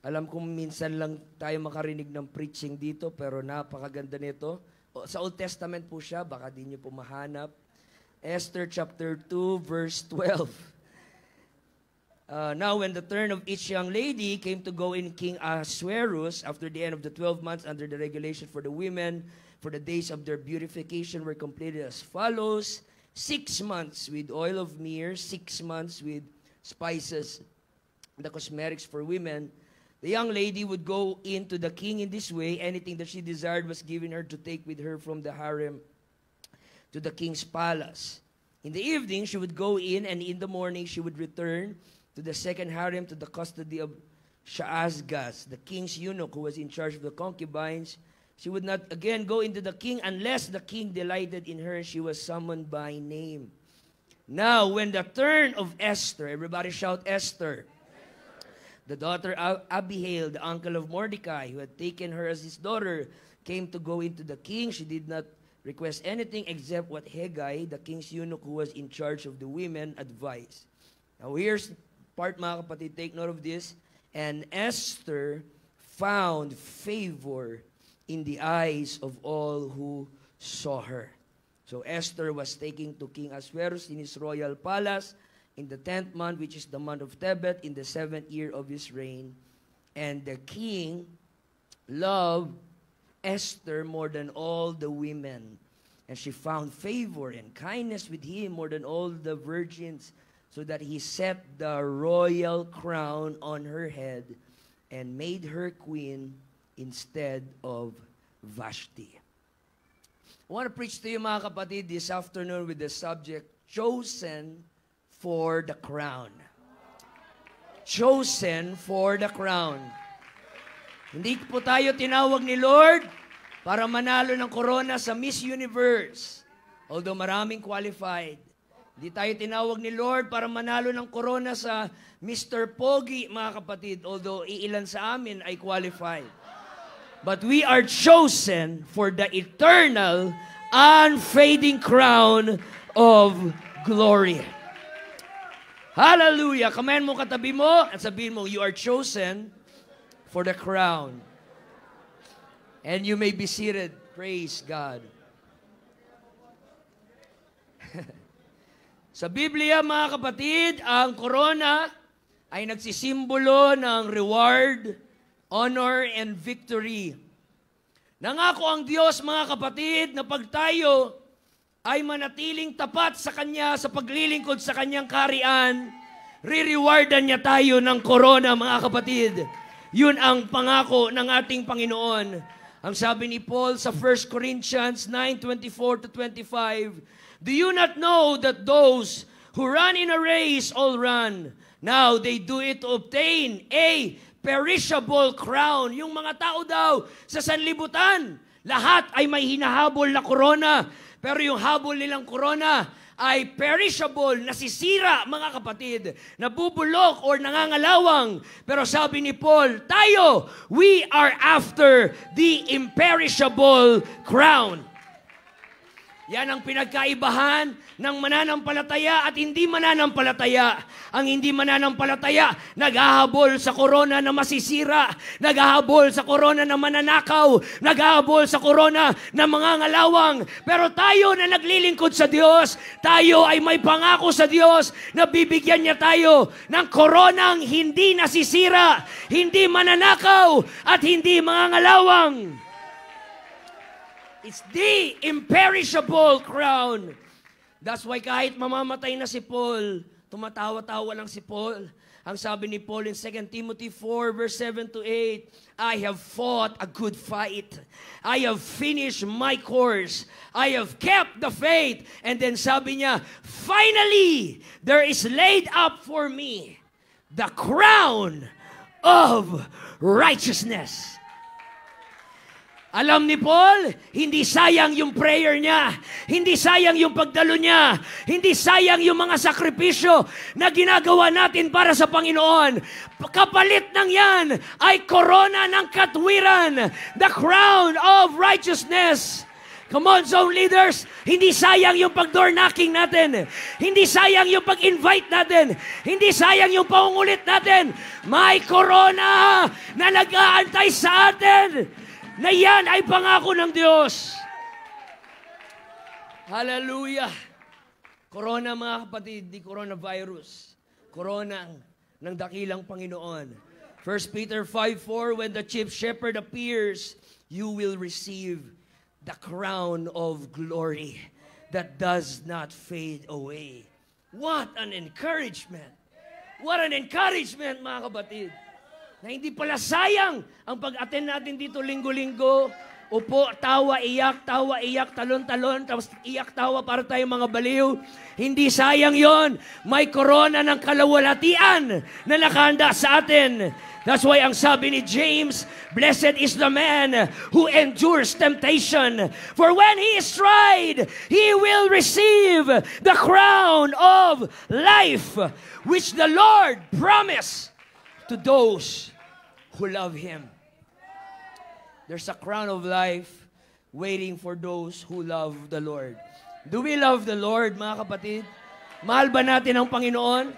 Alam kong minsan lang tayo makarinig ng preaching dito, pero napakaganda nito. Sa Old Testament po siya, baka di niyo po mahanap. Esther chapter 2, verse 12. Now when the turn of each young lady came to go in King Ahasuerus, after the end of the 12 months under the regulation for the women, for the days of their beautification were completed as follows: 6 months with oil of myrrh, 6 months with spices, the cosmetics for women. The young lady would go into the king in this way. Anything that she desired was given her to take with her from the harem to the king's palace. In the evening, she would go in, and in the morning, she would return to the second harem to the custody of Shaashgaz, the king's eunuch who was in charge of the concubines. She would not again go into the king unless the king delighted in her. She was summoned by name. Now, when the turn of Esther, everybody shout Esther, the daughter of Abihail, the uncle of Mordecai, who had taken her as his daughter, came to go into the king. She did not request anything except what Hegai, the king's eunuch who was in charge of the women, advised. Now here's part, mga kapatid, take note of this. And Esther found favor in the eyes of all who saw her. So Esther was taken to King Ahasuerus in his royal palace in the 10th month, which is the month of Tebet, in the 7th year of his reign. And the king loved Esther more than all the women. And she found favor and kindness with him more than all the virgins, so that he set the royal crown on her head and made her queen instead of Vashti. I want to preach to you, mga kapatid, this afternoon with the subject, Chosen for the Crown. Chosen for the crown. Hindi po tayo tinawag ni Lord para manalo ng corona sa Miss Universe, although maraming qualified. Hindi tayo tinawag ni Lord para manalo ng corona sa Mr. Pogi, mga kapatid, although iilan sa amin ay qualified. But we are chosen for the eternal, unfading crown of glory. Hallelujah! Kamayan mo katabi mo at sabihin mo, you are chosen for the crown. And you may be seated. Praise God. Sa Biblia, mga kapatid, ang corona ay nagsisimbolo ng reward, honor, and victory. Nangako ang Diyos, mga kapatid, na pag tayo ay manatiling tapat sa Kanya sa paglilingkod sa Kanyang kaharian, re-rewardan niya tayo ng corona, mga kapatid. Yun ang pangako ng ating Panginoon. Ang sabi ni Paul sa 1 Corinthians 9:24-25, do you not know that those who run in a race all run? Now they do it to obtain a perishable crown. Yung mga tao daw sa sanlibutan, lahat ay may hinahabol na corona. Pero yung habol nilang corona ay perishable, nasisira, mga kapatid, nabubulok or nangangalawang. Pero sabi ni Paul, tayo, we are after the imperishable crown. Yan ang pinagkaibahan ng mananampalataya at hindi mananampalataya. Ang hindi mananampalataya, naghahabol sa corona na masisira, naghahabol sa corona na mananakaw, naghahabol sa corona na mangangalawang. Pero tayo na naglilingkod sa Diyos, tayo ay may pangako sa Diyos na bibigyan niya tayo ng koronang hindi nasisira, hindi mananakaw, at hindi mangangalawang. It's the imperishable crown. That's why kahit mamamatay na si Paul, tumatawa-tawa lang si Paul. Ang sabi ni Paul in 2 Timothy 4, verse 7-8, I have fought a good fight. I have finished my course. I have kept the faith. And then sabi niya, finally, there is laid up for me the crown of righteousness. Alam ni Paul, hindi sayang yung prayer niya, hindi sayang yung pagdalo niya, hindi sayang yung mga sakripisyo na ginagawa natin para sa Panginoon. Kapalit ng yan ay korona ng katwiran, the crown of righteousness. Come on, zone leaders! Hindi sayang yung pag-door knocking natin. Hindi sayang yung pag-invite natin. Hindi sayang yung pangungulit natin. May corona na nag-aantay sa atin na yan ay pangako ng Diyos. Hallelujah! Corona, mga kapatid, di coronavirus. Corona ng dakilang Panginoon. 1 Peter 5:4, when the chief shepherd appears, you will receive the crown of glory that does not fade away. What an encouragement! What an encouragement, mga kapatid! Na hindi pala sayang ang pag-attend natin dito linggo-linggo. Upo, tawa, iyak, talon-talon, tapos iyak, tawa para tayong mga baliw. Hindi sayang yon. May corona ng kalawalatian na nakahanda sa atin. That's why ang sabi ni James, blessed is the man who endures temptation. For when he is tried, he will receive the crown of life, which the Lord promised to those who love Him. There's a crown of life waiting for those who love the Lord. Do we love the Lord, mga kapatid? Mahal ba natin ang Panginoon?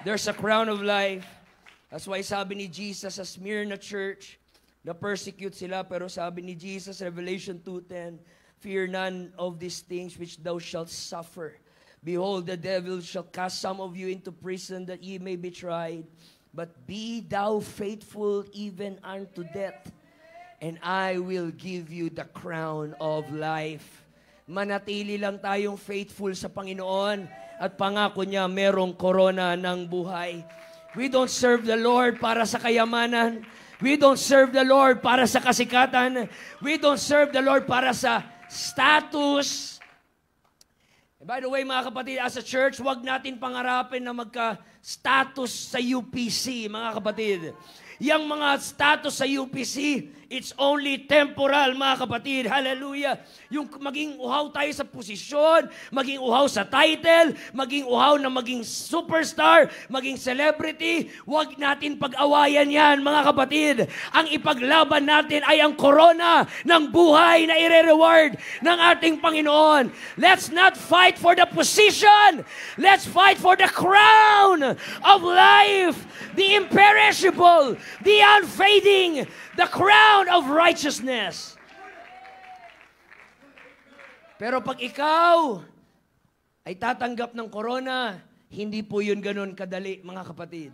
There's a crown of life. That's why sabi ni Jesus sa Smyrna church, na-persecute sila, pero sabi ni Jesus, Revelation 2:10, fear none of these things which thou shalt suffer. Behold, the devil shall cast some of you into prison that ye may be tried. But be thou faithful even unto death, and I will give you the crown of life. Manatili lang tayong faithful sa Panginoon at pangako niya merong korona ng buhay. We don't serve the Lord para sa kayamanan. We don't serve the Lord para sa kasikatan. We don't serve the Lord para sa status. And by the way, mga kapatid, as a church, wag natin pangarapin na magka-status sa UPC, mga kapatid. Yang mga status sa UPC, it's only temporal, mga kapatid. Hallelujah. Yung maging uhaw tayo sa posisyon, maging uhaw sa title, maging uhaw na maging superstar, maging celebrity, wag natin pag-awayan yan, mga kapatid. Ang ipaglaban natin ay ang korona ng buhay na ire-reward ng ating Panginoon. Let's not fight for the position. Let's fight for the crown of life, the imperishable, the unfading, the crown of righteousness. Pero pag ikaw ay tatanggap ng corona, hindi po yun ganun kadali, mga kapatid.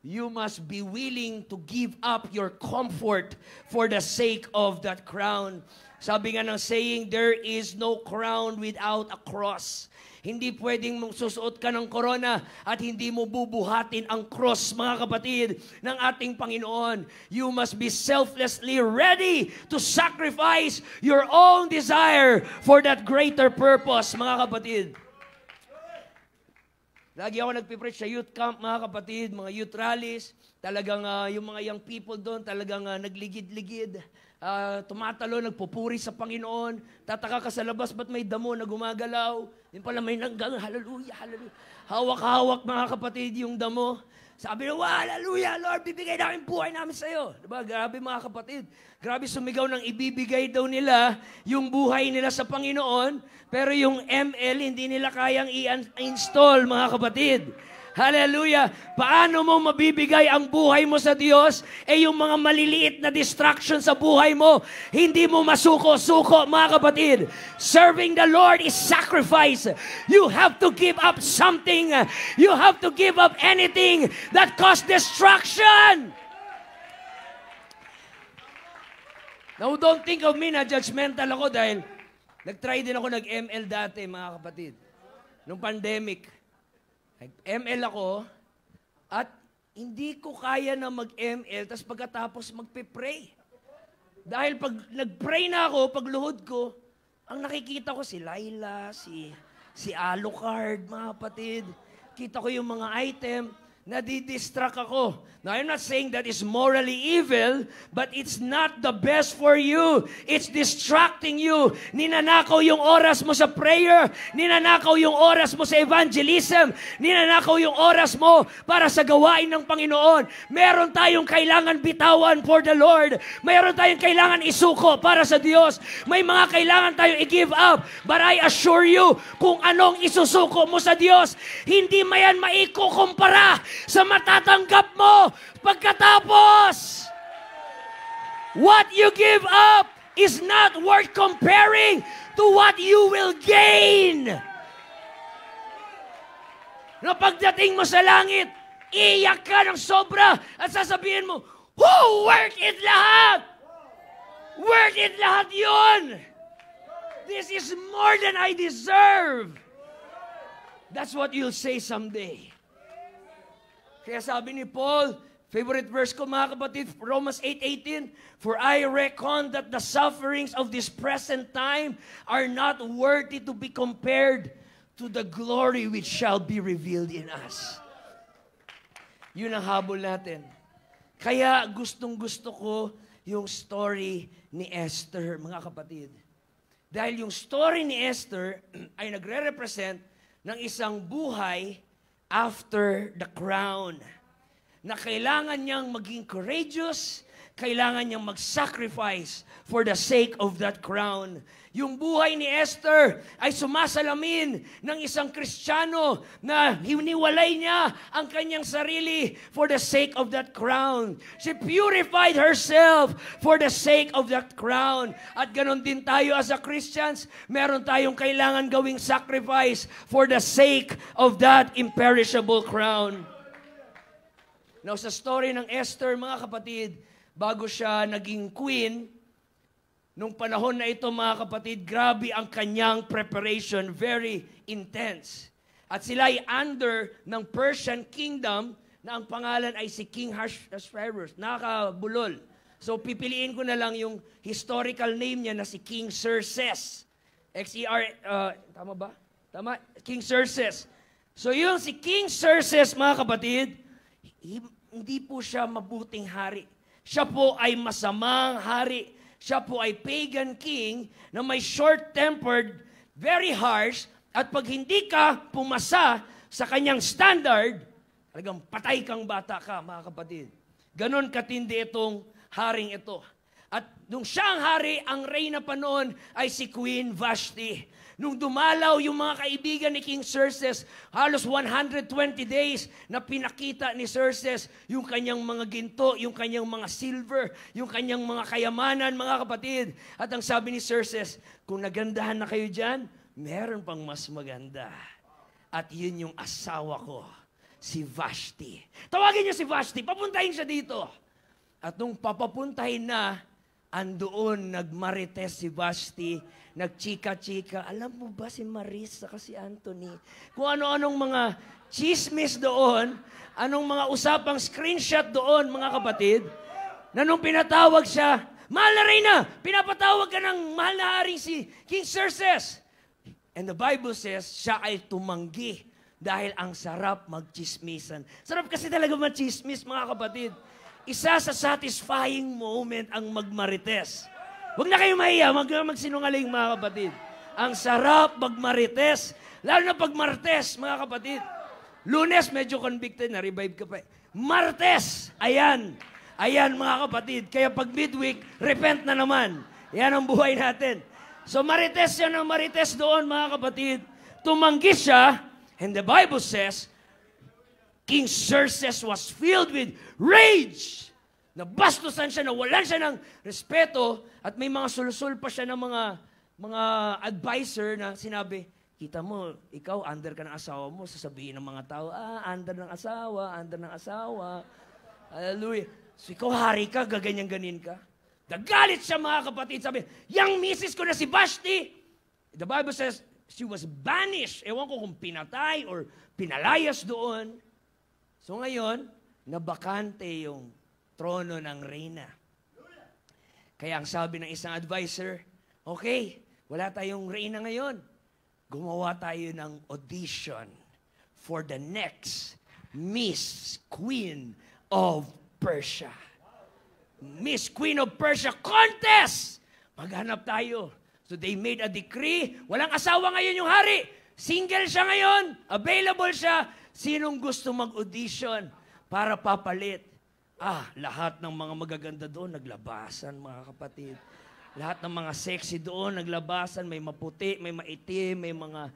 You must be willing to give up your comfort for the sake of that crown. Sabi nga ng saying, there is no crown without a cross. Hindi pwedeng susuot ka ng corona at hindi mo bubuhatin ang cross, mga kapatid, ng ating Panginoon. You must be selflessly ready to sacrifice your own desire for that greater purpose, mga kapatid. Lagi ako nagpipreach sa youth camp, mga kapatid, mga youth rallies. Talagang yung mga young people doon, talagang nagligid-ligid. Tumatalo, nagpupuri sa Panginoon. Tataka ka sa labas, ba't may damo na gumagalaw? Yung pala may nanggang, hallelujah, hallelujah. Hawak-hawak, mga kapatid, yung damo. Sabi na, hallelujah, Lord, bibigay namin buhay namin sa iyo. Diba? Grabe, mga kapatid. Grabe sumigaw ng ibibigay daw nila yung buhay nila sa Panginoon, pero yung ML hindi nila kayang i-install, mga kapatid. Hallelujah! Paano mo mabibigay ang buhay mo sa Diyos? Yung mga maliliit na distraction sa buhay mo, hindi mo masuko-suko, mga kapatid. Serving the Lord is sacrifice. You have to give up something. You have to give up anything that causes distraction. Now, don't think of me na judgmental ako dahil nag-try din ako nag-ML dati, mga kapatid. Nung pandemic. Nag-ML ako at hindi ko kaya na mag-ML tapos pagkatapos magpe-pray. Dahil pag nag-pray na ako, pag luhod ko, ang nakikita ko si Laila, si Alucard, mga kapatid. Kita ko yung mga item. nadidistract ako. Now, I'm not saying that is morally evil, but it's not the best for you. It's distracting you. Ninanakaw yung oras mo sa prayer. Ninanakaw yung oras mo sa evangelism. Ninanakaw yung oras mo para sa gawain ng Panginoon. Meron tayong kailangan bitawan for the Lord. Meron tayong kailangan isuko para sa Diyos. May mga kailangan tayong i-give up. But I assure you, kung anong isusuko mo sa Diyos, hindi mayan maikukumpara sa matatanggap mo pagkatapos. What you give up is not worth comparing to what you will gain. Na pagdating mo sa langit, iyak ka ng sobra at sasabihin mo, worth it lahat! Worth it lahat yun! This is more than I deserve. That's what you'll say someday. Kaya sabi ni Paul, favorite verse ko mga kapatid, Romans 8:18, for I reckon that the sufferings of this present time are not worthy to be compared to the glory which shall be revealed in us. Yun ang habol natin. Kaya gustong-gusto ko yung story ni Esther, mga kapatid. Dahil yung story ni Esther ay nagre-represent ng isang buhay after the crown. Na kailangan niyang maging courageous, kailangan niyang mag-sacrifice for the sake of that crown. Yung buhay ni Esther ay sumasalamin ng isang Kristiyano na hiniwalay niya ang kanyang sarili for the sake of that crown. She purified herself for the sake of that crown. At ganon din tayo as a Christians, meron tayong kailangan gawing sacrifice for the sake of that imperishable crown. Now, sa story ng Esther, mga kapatid, bago siya naging queen, nung panahon na ito, mga kapatid, grabe ang kanyang preparation, very intense. At sila ay under ng Persian kingdom na ang pangalan ay si King Ahasuerus, nakabulol. So pipiliin ko na lang yung historical name niya na si King Xerxes. Tama ba? Tama? King Xerxes. So yung si King Xerxes, mga kapatid, hindi po siya mabuting hari. Siya po ay masamang hari. Siya po ay pagan king na may short-tempered, very harsh, at pag hindi ka pumasa sa kanyang standard, talagang patay kang bata ka, mga kapatid. Ganon katindi itong haring ito. At nung siya ang hari, ang reyna pa noon ay si Queen Vashti. Nung dumalaw yung mga kaibigan ni King Xerxes, halos 120 days na pinakita ni Xerxes yung kanyang mga ginto, yung kanyang mga silver, yung kanyang mga kayamanan, mga kapatid. At ang sabi ni Xerxes, kung nagandahan na kayo dyan, meron pang mas maganda. At yun yung asawa ko, si Vashti. Tawagin niyo si Vashti, papuntahin siya dito. At nung papapuntahin na, andoon nagmarites si Vashti, nagchika-chika. Alam mo ba si Maris saka si Anthony? Kung ano-anong mga chismis doon, anong mga usapang screenshot doon, mga kapatid, na nung pinatawag siya, mahal na reyna, pinapatawag ka ng mahal na haring si King Xerxes. And the Bible says, siya ay tumanggi dahil ang sarap magchismisan. Sarap kasi talaga magchismis, mga kapatid. Isa sa satisfying moment ang magmarites. Huwag na kayo mahiya, magsinungaling, mga kapatid. Ang sarap magmarites, lalo na pag Martes, mga kapatid. Lunes, medyo convicted, na-revive ka pa. Martes, ayan. Ayan, mga kapatid. Kaya pag midweek, repent na naman. Yan ang buhay natin. So marites siya ng marites doon, mga kapatid. Tumanggi siya, and the Bible says, King Xerxes was filled with rage. Nabastusan siya, nawalan siya ng respeto, at may mga sulsul pa siya ng mga advisor na sinabi, kita mo, ikaw, under ka ng asawa mo, sasabihin ng mga tao, under ng asawa. Hallelujah. So ikaw, hari ka, gaganyan-ganin ka. Nagalit siya, mga kapatid, sabi, yang misis ko na si Vashti. The Bible says, she was banished. Ewan ko kung pinatay or pinalayas doon. So ngayon, nabakante yung trono ng reyna. Kaya ang sabi ng isang advisor, okay, wala tayong reyna ngayon. Gumawa tayo ng audition for the next Miss Queen of Persia. Miss Queen of Persia contest! Maghanap tayo. So they made a decree. Walang asawa ngayon yung hari. Single siya ngayon. Available siya. Sinong gusto mag-audition para papalit? Lahat ng mga magaganda doon naglabasan, mga kapatid. Lahat ng mga sexy doon naglabasan. May maputi, may maitim, may mga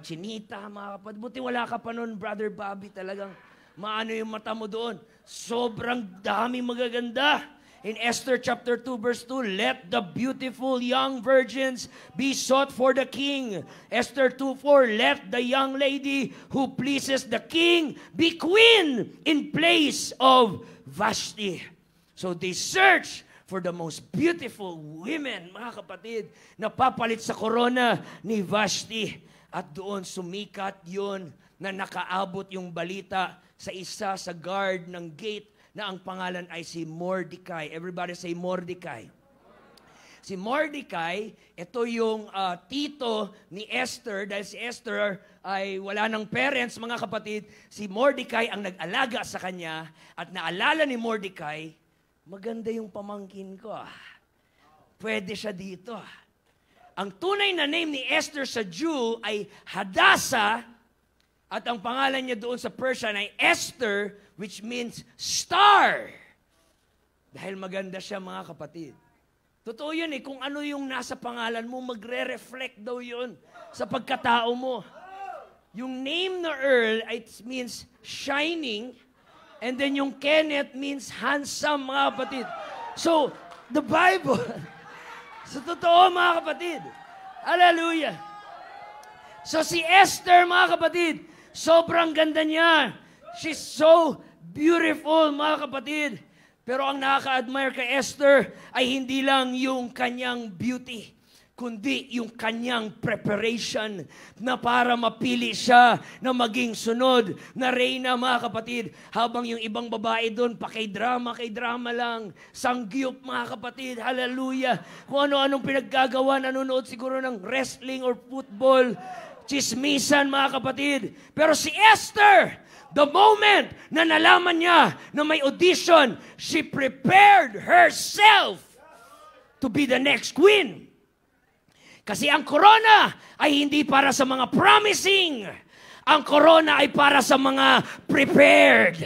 chinita, mga kapatid. Buti wala ka pa noon, Brother Bobby. Talagang maano yung mata mo doon. Sobrang dami magaganda. In Esther chapter 2 verse 2, let the beautiful young virgins be sought for the king. Esther 2:4, let the young lady who pleases the king be queen in place of Vashti. So they search for the most beautiful women, mga kapatid, na papalit sa korona ni Vashti. At doon sumikat yun na nakaabot yung balita sa isa sa guard ng gate na ang pangalan ay si Mordecai. Everybody say Mordecai. Si Mordecai, ito yung tito ni Esther, dahil si Esther ay wala ng parents, mga kapatid. Si Mordecai ang nag-alaga sa kanya at naalala ni Mordecai, maganda yung pamangkin ko. Pwede siya dito. Ang tunay na name ni Esther sa Jew ay Hadassah at ang pangalan niya doon sa Persian ay Esther, which means star. Dahil maganda siya, mga kapatid. Totoo yun kung ano yung nasa pangalan mo, magre-reflect daw yun sa pagkatao mo. Yung name na Earl, it means shining, and then yung Kenneth means handsome, mga kapatid. So, the Bible, so totoo, mga kapatid. Hallelujah. So si Esther, mga kapatid, sobrang ganda niya. She's so beautiful, mga kapatid. Pero ang nakaka-admire kay Esther ay hindi lang yung kanyang beauty, kundi yung kanyang preparation na para mapili siya na maging sunod na reyna, mga kapatid. Habang yung ibang babae doon, kay-drama lang, sangyup, mga kapatid, hallelujah. Kung ano-anong pinaggagawa, nanonood siguro ng wrestling or football, chismisan, mga kapatid. Pero si Esther, the moment na nalaman niya na may audition, she prepared herself to be the next queen. Kasi ang corona ay hindi para sa mga promising. Ang corona ay para sa mga prepared.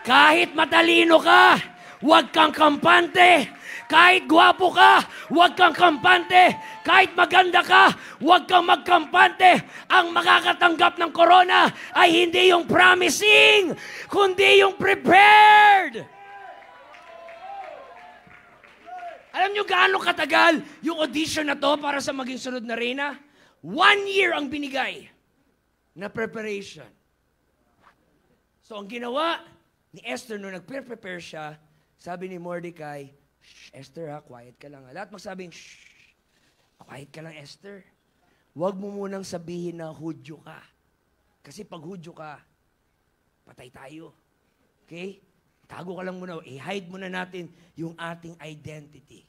Kahit matalino ka, huwag kang kampante. Kahit gwapo ka, huwag kang kampante. Kahit maganda ka, huwag kang magkampante. Ang makakatanggap ng corona ay hindi yung promising, kundi yung prepared. Alam nyo gaano katagal yung audition na to para sa maging sunod na reyna? 1 year ang binigay na preparation. So ang ginawa ni Esther nung nag-prepare siya, sabi ni Mordecai, shh, Esther quiet ka lang. Lahat magsabing, shh, quiet ka lang, Esther. Huwag mo munang sabihin na Hudyo ka. Kasi pag Hudyo ka, patay tayo. Okay? Tago ka lang muna. I-hide muna natin yung ating identity.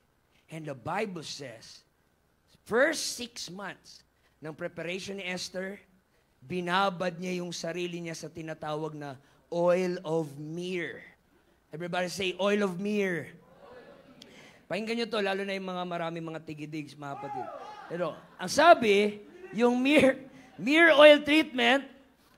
And the Bible says, first 6 months ng preparation ni Esther, binabad niya yung sarili niya sa tinatawag na oil of myrrh. Everybody say, oil of myrrh. Pakinggan nyo to, lalo na yung maraming mga tigidigs, mga kapatid. Pero, ang sabi, yung myrrh oil treatment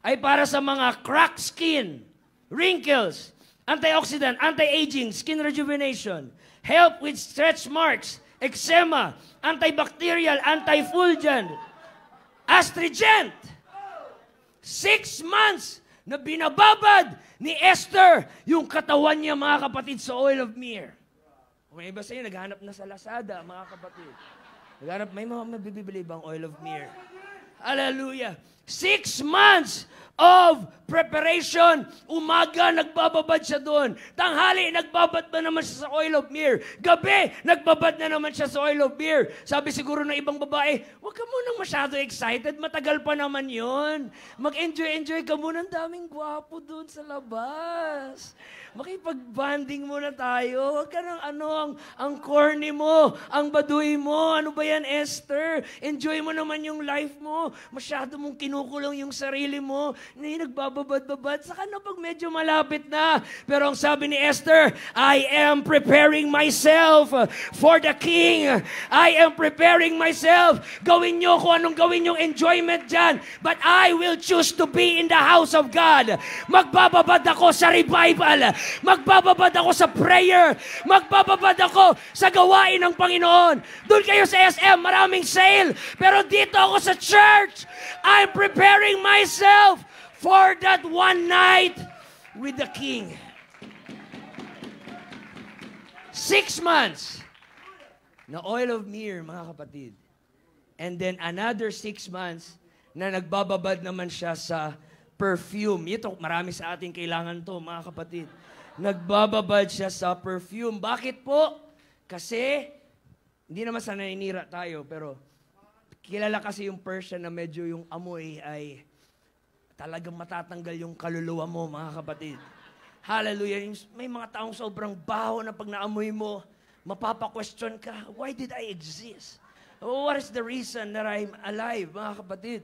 ay para sa mga cracked skin, wrinkles, antioxidant, anti-aging, skin rejuvenation, help with stretch marks, eczema, antibacterial, anti-fulgent, astringent. 6 months na binababad ni Esther yung katawan niya, mga kapatid, sa oil of myrrh. Kung may iba sa'yo, naghanap na sa Lazada, mga kapatid. Naghanap, may mga mabibili bang oil of myrrh? Hallelujah. 6 months of preparation. Umaga, nagbababad siya doon. Tanghali, nagbabad na naman siya sa oil of myrrh. Gabi, nagbabad na naman siya sa oil of myrrh. Sabi siguro ng ibang babae, huwag ka munang masyado excited. Matagal pa naman yon. Mag-enjoy ka muna. Ang daming gwapo doon sa labas. Makipag-banding muna tayo. Huwag ka ng ang corny mo, ang baduy mo. Ano ba yan, Esther? Enjoy mo naman yung life mo. Masyado mong kinukulong yung sarili mo. Nagbababad-babad. Saka na pag medyo malapit na. Pero ang sabi ni Esther, I am preparing myself for the king. I am preparing myself. Gawin nyo kung anong gawin yung enjoyment dyan. But I will choose to be in the house of God. Magbababad ako sa revival. Magbababad ako sa prayer. Magbababad ako sa gawain ng Panginoon. Doon kayo sa SM, maraming sale. Pero dito ako sa church. I'm preparing myself for that one night with the King. 6 months na oil of myrrh, mga kapatid. And then another 6 months na nagbababad naman siya sa perfume. Ito, marami sa ating kailangan to, mga kapatid. Nagbababad siya sa perfume. Bakit po? Kasi, hindi naman sa naninira tayo, pero kilala kasi yung Persian na medyo yung amoy ay talagang matatanggal yung kaluluwa mo, mga kapatid. Hallelujah. May mga taong sobrang baho na pag naamoy mo, mapapa-question ka, why did I exist? What is the reason that I'm alive, mga kapatid?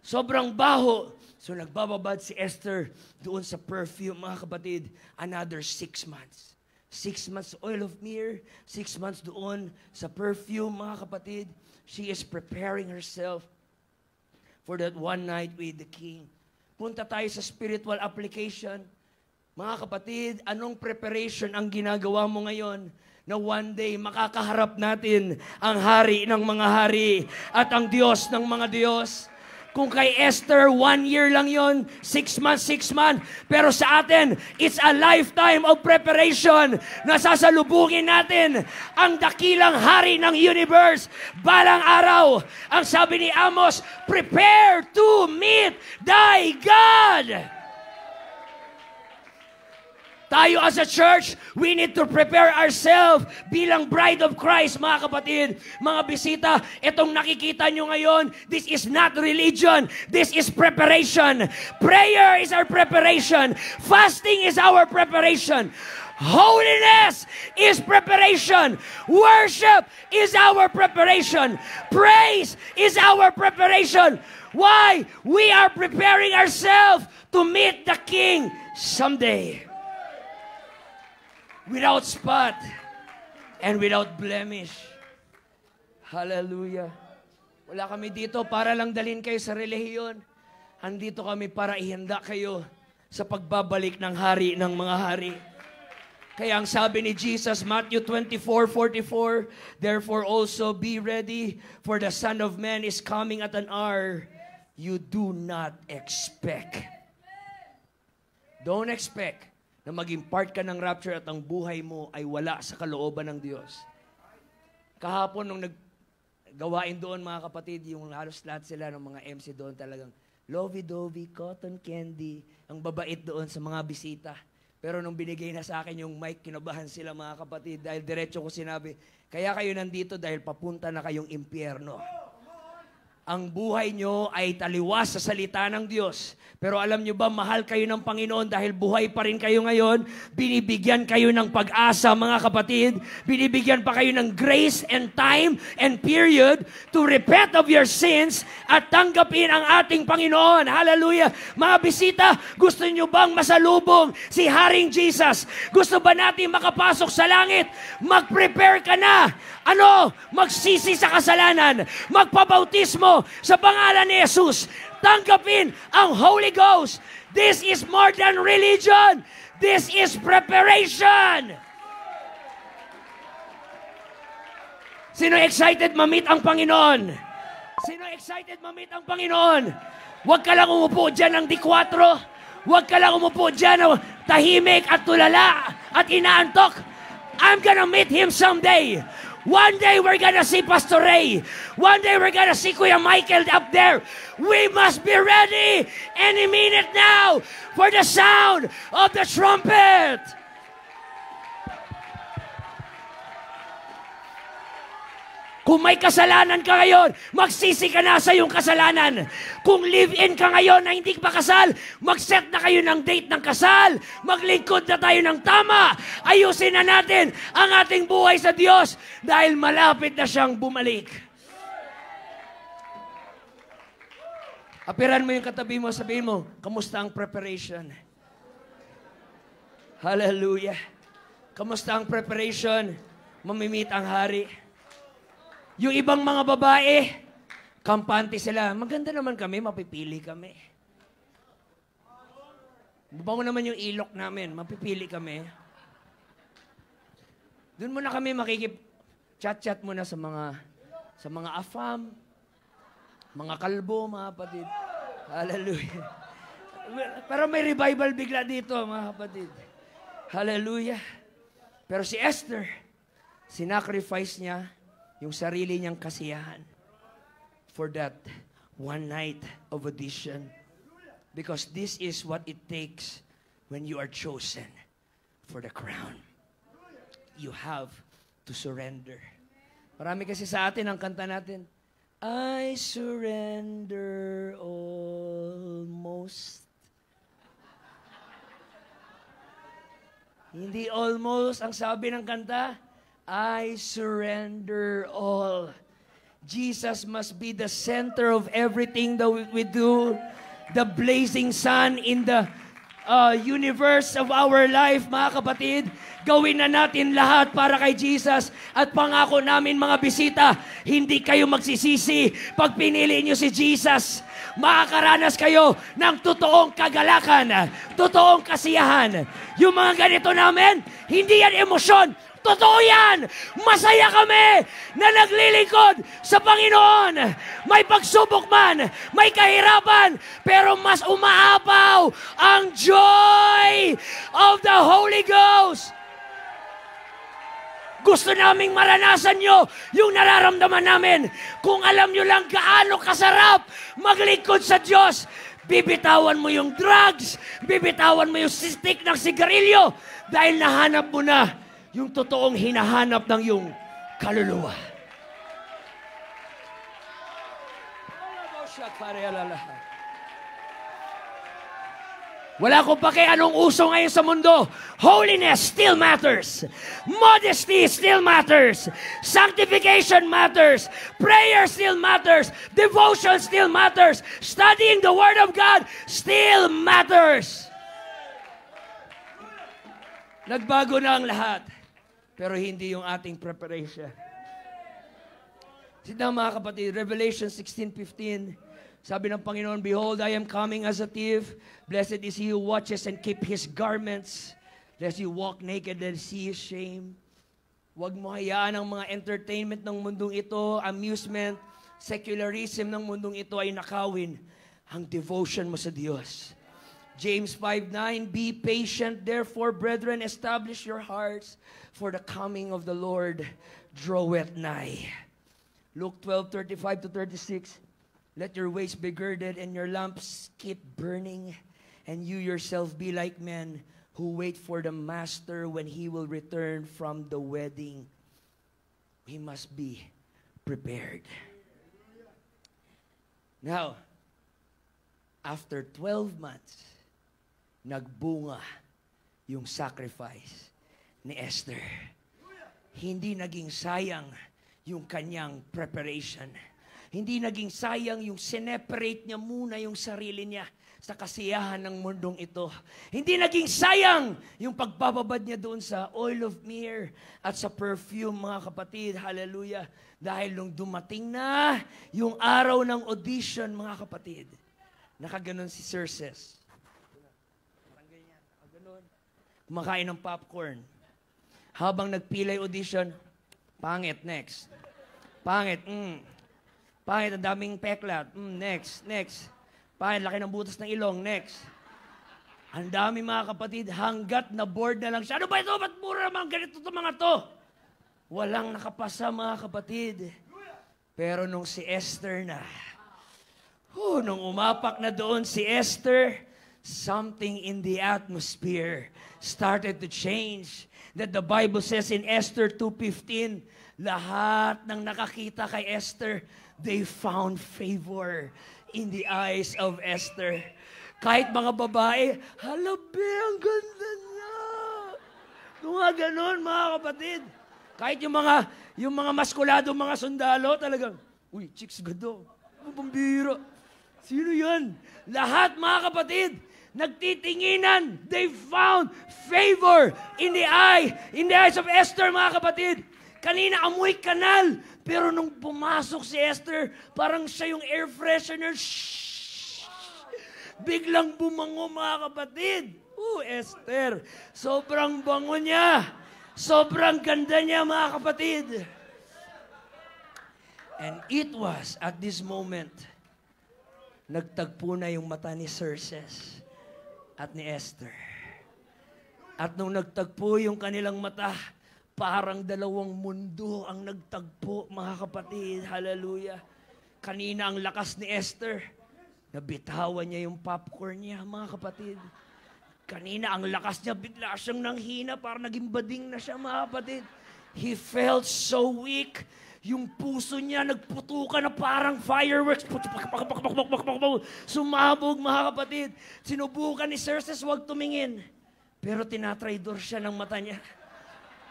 Sobrang baho. So nagbababad si Esther doon sa perfume, mga kapatid, another 6 months. 6 months oil of myrrh, 6 months doon sa perfume, mga kapatid. She is preparing herself for that one night with the King. Punta tayo sa spiritual application. Mga kapatid, anong preparation ang ginagawa mo ngayon na one day makakaharap natin ang hari ng mga hari at ang Diyos ng mga Diyos? Kung kay Esther, 1 year lang yon, 6 months. Pero sa atin, it's a lifetime of preparation na sasalubungin natin ang dakilang hari ng universe. Balang araw, ang sabi ni Amos, prepare to meet thy God. Tayo as a church, we need to prepare ourselves bilang bride of Christ, mga kapatid, mga bisita. Itong nakikita nyo ngayon, this is not religion. This is preparation. Prayer is our preparation. Fasting is our preparation. Holiness is preparation. Worship is our preparation. Praise is our preparation. Why? We are preparing ourselves to meet the King someday. Without spot and without blemish. Hallelujah. Wala kami dito para lang dalhin kayo sa relihiyon. Andito kami para ihanda kayo sa pagbabalik ng hari ng mga hari. Kaya ang sabi ni Jesus, Matthew 24:44, therefore also be ready, for the Son of Man is coming at an hour you do not expect. Don't expect na maging part ka ng rapture at ang buhay mo ay wala sa kalooban ng Diyos. Kahapon nung naggawain doon, mga kapatid, yung halos lahat sila ng mga MC doon talagang lovey-dovey, cotton candy, ang babait doon sa mga bisita. Pero nung binigay na sa akin yung mic, kinabahan sila, mga kapatid, dahil diretso ko sinabi, kaya kayo nandito dahil papunta na kayong impyerno. Ang buhay nyo ay taliwas sa salita ng Diyos. Pero alam nyo ba, mahal kayo ng Panginoon dahil buhay pa rin kayo ngayon. Binibigyan kayo ng pag-asa, mga kapatid. Binibigyan pa kayo ng grace and time and period to repent of your sins at tanggapin ang ating Panginoon. Hallelujah! Mga bisita, gusto nyo bang masalubong si Haring Jesus? Gusto ba natin makapasok sa langit? Mag-prepare ka na. Ano? Magsisi sa kasalanan. Magpabautismo sa pangalan ni Jesus. Tanggapin ang Holy Ghost. This is more than religion. This is preparation. Sino excited ma-meet ang Panginoon? Sino excited ma-meet ang Panginoon? Huwag ka lang umupo dyan ng D4. Huwag ka lang umupo dyan ng tahimik at tulala at inaantok. I'm gonna meet Him someday. One day we're gonna see Pastor Ray. One day we're gonna see Kuya Michael up there. We must be ready any minute now for the sound of the trumpet. Kung may kasalanan ka ngayon, magsisi ka na sa iyong kasalanan. Kung live-in ka ngayon na hindi pa kasal, mag-set na kayo ng date ng kasal. Maglingkod na tayo ng tama. Ayusin na natin ang ating buhay sa Diyos dahil malapit na siyang bumalik. Apiran mo yung katabi mo, sabihin mo, kamusta ang preparation? Hallelujah. Kamusta ang preparation? Mamimit ang hari. Yung ibang mga babae, kampante sila. Maganda naman kami, mapipili kami. Babaw naman yung ilok namin, mapipili kami. Doon muna kami makikip-chat-chat muna sa mga afam, mga kalbo, mga kapatid. Hallelujah. Pero may revival bigla dito, mga kapatid. Hallelujah. Pero si Esther, sinacrifice niya yung sarili niyang kasiyahan for that one night of audition. Because this is what it takes when you are chosen for the crown. You have to surrender. Marami kasi sa atin ang kanta natin, I surrender almost. Hindi almost ang sabi ng kanta, I surrender all. Jesus must be the center of everything that we do. The blazing sun in the universe of our life, mga kapatid. Gawin na natin lahat para kay Jesus. At pangako namin, mga bisita, hindi kayo magsisisi pag pinili niyo si Jesus. Makakaranas kayo ng totoong kagalakan, totoong kasiyahan. Yung mga ganito namin, hindi yan emosyon. Totoo yan! Masaya kami na naglilingkod sa Panginoon. May pagsubok man, may kahirapan, pero mas umaapaw ang joy of the Holy Ghost. Gusto naming maranasan nyo yung nararamdaman namin. Kung alam nyo lang gaano kasarap maglingkod sa Diyos, bibitawan mo yung drugs, bibitawan mo yung stick ng sigarilyo dahil nahanap mo na yung totoong hinahanap ng iyong kaluluwa. Wala akong pake anong uso ngayon sa mundo. Holiness still matters. Modesty still matters. Sanctification matters. Prayer still matters. Devotion still matters. Studying the Word of God still matters. Nagbago na ang lahat. Pero hindi yung ating preparation. Sina mga kapatid, Revelation 16:15, sabi ng Panginoon, Behold, I am coming as a thief. Blessed is he who watches and keep his garments, lest you walk naked and see his shame. Huwag mo hayaan ang mga entertainment ng mundong ito, amusement, secularism ng mundong ito ay nakawin ang devotion mo sa Diyos. James 5:9, Be patient, therefore, brethren, establish your hearts, for the coming of the Lord draweth nigh. Luke 12:35-36, Let your waist be girded and your lamps keep burning, and you yourself be like men who wait for the master when he will return from the wedding. We must be prepared. Now, after 12 months, nagbunga yung sacrifice ni Esther. Hindi naging sayang yung kanyang preparation. Hindi naging sayang yung sineperate niya muna yung sarili niya sa kasiyahan ng mundong ito. Hindi naging sayang yung pagbababad niya doon sa oil of myrrh at sa perfume, mga kapatid. Hallelujah. Dahil nung dumating na yung araw ng audition, mga kapatid, nakaganon si Xerxes. Kumakain ng popcorn. Habang nagpilay audition, pangit, next. Pangit, Pangit, ang daming peklat. Next. Pangit, laki ng butas ng ilong, next. Ang dami, mga kapatid, hanggat na bored na lang siya. Ano ba ito? Ba't mura naman ganito itong mga to? Walang nakapasa, mga kapatid. Pero nung si Esther na, nung umapak na doon si Esther, something in the atmosphere started to change. That the Bible says in Esther 2:15, lahat ng nakakita kay Esther, they found favor in the eyes of Esther. Kahit mga babae, halabe, ang ganda niya. Ganun, mga kapatid. Kahit yung mga maskulado, mga sundalo, talagang, uy, chicks gado. Pambira. Sino yan? Lahat, mga kapatid, nagtitinginan. They found favor in the eyes of Esther, mga kapatid. Kanina, amoy kanal. Pero nung pumasok si Esther, parang siya yung air freshener. Shhh! Biglang bumango, mga kapatid. Esther, sobrang bango niya. Sobrang ganda niya, mga kapatid. And it was at this moment, nagtagpo na yung mata ni Xerxes at ni Esther. At nung nagtagpo yung kanilang mata, parang dalawang mundo ang nagtagpo, mga kapatid. Hallelujah. Kanina ang lakas ni Esther, nabitawan niya yung popcorn niya, mga kapatid. Kanina ang lakas niya, bigla siyang nanghina, parang naging bading na siya, mga kapatid. He felt so weak. Yung puso niya nagputukan na parang fireworks. Sumabog, mga kapatid. Sinubukan ni Xerxes, huwag tumingin. Pero tinatraidor siya ng mata niya.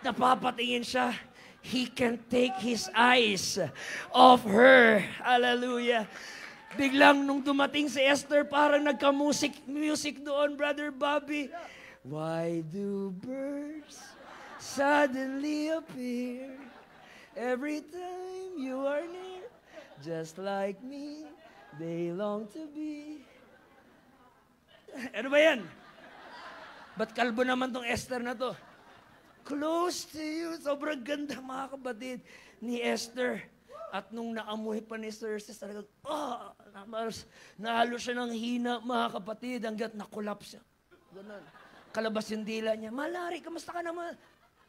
Napapatingin siya. He can't take his eyes off her. Hallelujah. Biglang nung dumating si Esther, parang nagka-music doon, Brother Bobby. Why do birds suddenly appear every time you are near? Just like me, they long to be. Ano ba yan? Ba't kalbo naman tong Esther na to? Close to you. Sobrang ganda, mga kapatid, ni Esther. At nung naamoy pa ni Xerxes, talagang, nahalo siya ng hina, mga kapatid, hanggat nakulapse siya. Ganun. Kalabas yung dila niya. Malari, kamusta ka naman?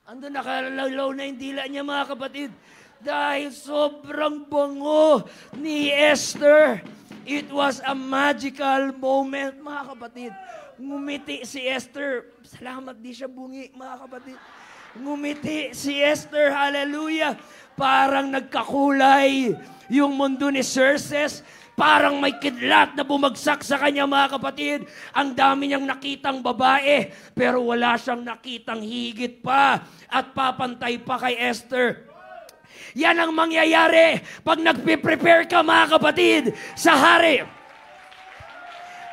Ando nakalalaw na yung dila niya, mga kapatid. Dahil sobrang bango ni Esther. It was a magical moment, mga kapatid. Ngumiti si Esther. Salamat, di siya bungi, mga kapatid. Ngumiti si Esther, hallelujah. Parang nagkakulay yung mundo ni Xerxes. Parang may kidlat na bumagsak sa kanya, mga kapatid. Ang dami niyang nakitang babae, pero wala siyang nakitang higit pa at papantay pa kay Esther. Yan ang mangyayari pag nagpe-prepare ka, mga kapatid, sa hari.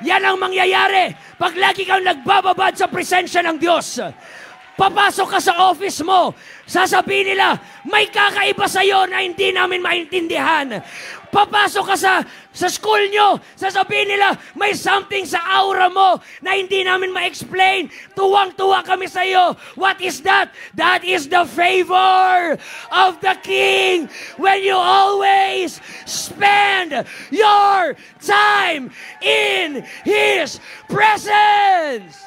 Yan ang mangyayari pag lagi kang nagbababad sa presensya ng Diyos. Papasok ka sa office mo, sasabihin nila, may kakaiba sa'yo na hindi namin maintindihan. Papasok ka sa school nyo, sasabihin nila, may something sa aura mo na hindi namin ma-explain. Tuwang-tuwa kami sa'yo. What is that? That is the favor of the King when you always spend your time in His presence.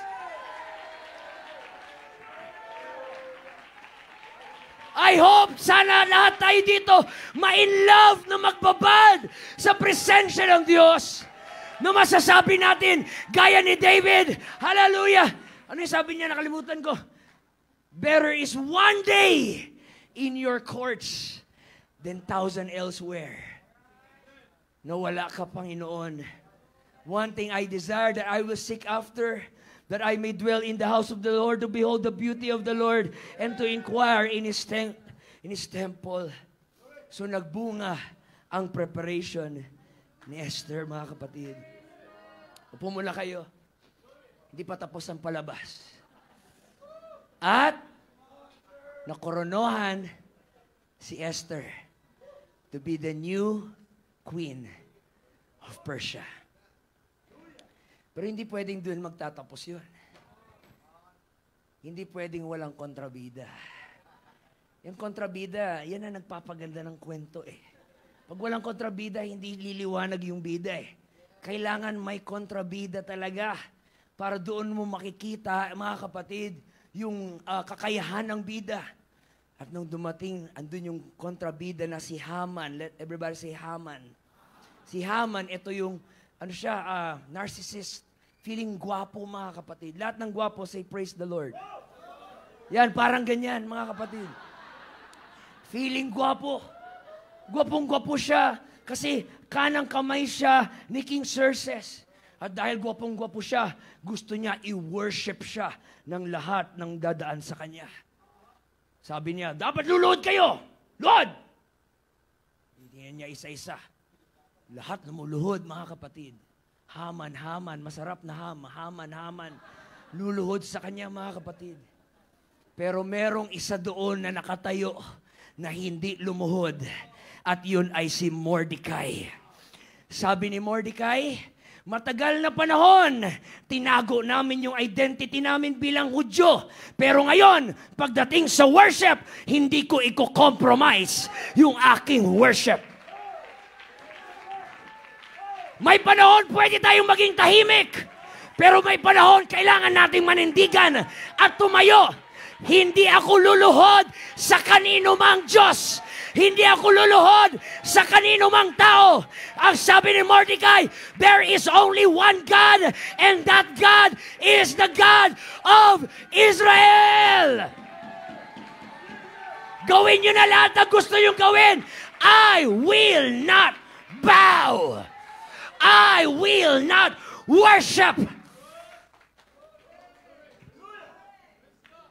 I hope sana lahat tayo dito ma-in-love na magbabad sa presensya ng Diyos. Na masasabi natin, gaya ni David, hallelujah. Ano yung sabi niya? Nakalimutan ko. Better is one day in your courts than 1,000 elsewhere. No, wala ka, Panginoon. One thing I desire that I will seek after, that I may dwell in the house of the Lord, to behold the beauty of the Lord, and to inquire in His temple. So nagbunga ang preparation ni Esther, mga kapatid. Upo muna kayo. Hindi pa tapos ang palabas. At nakoronohan si Esther to be the new queen of Persia. Pero hindi pwedeng doon magtatapos yun. Hindi pwedeng walang kontrabida. Yung kontrabida, yan ang nagpapaganda ng kwento eh. Pag walang kontrabida, hindi liliwanag yung bida eh. Kailangan may kontrabida talaga para doon mo makikita, mga kapatid, yung kakayahan ng bida. At nung dumating, andun yung kontrabida na si Haman. Let everybody say Haman. Si Haman, ito yung, narcissist. Feeling gwapo, mga kapatid. Lahat ng gwapo, say praise the Lord. Yan, parang ganyan, mga kapatid. Feeling gwapo. Gwapong-gwapo siya. Kasi kanang kamay siya ni King Xerxes. At dahil gwapong-gwapo siya, gusto niya i-worship siya ng lahat ng dadaan sa kanya. Sabi niya, dapat luluhod kayo! Lord! Hindi niya isa-isa. Lahat lumuluhod, mga kapatid. Haman, masarap na Haman. Luluhod sa kanya, mga kapatid. Pero merong isa doon na nakatayo na hindi lumuhod. At yun ay si Mordecai. Sabi ni Mordecai, matagal na panahon, tinago namin yung identity namin bilang Hudyo. Pero ngayon, pagdating sa worship, hindi ko i-compromise yung aking worship. May panahon, pwede tayong maging tahimik. Pero may panahon, kailangan nating manindigan at tumayo. Hindi ako luluhod sa kanino mang Diyos. Hindi ako luluhod sa kanino mang tao. Ang sabi ni Mordecai, there is only one God, and that God is the God of Israel. Gawin nyo na lahat na gusto nyo gawin. I will not bow. I will not worship.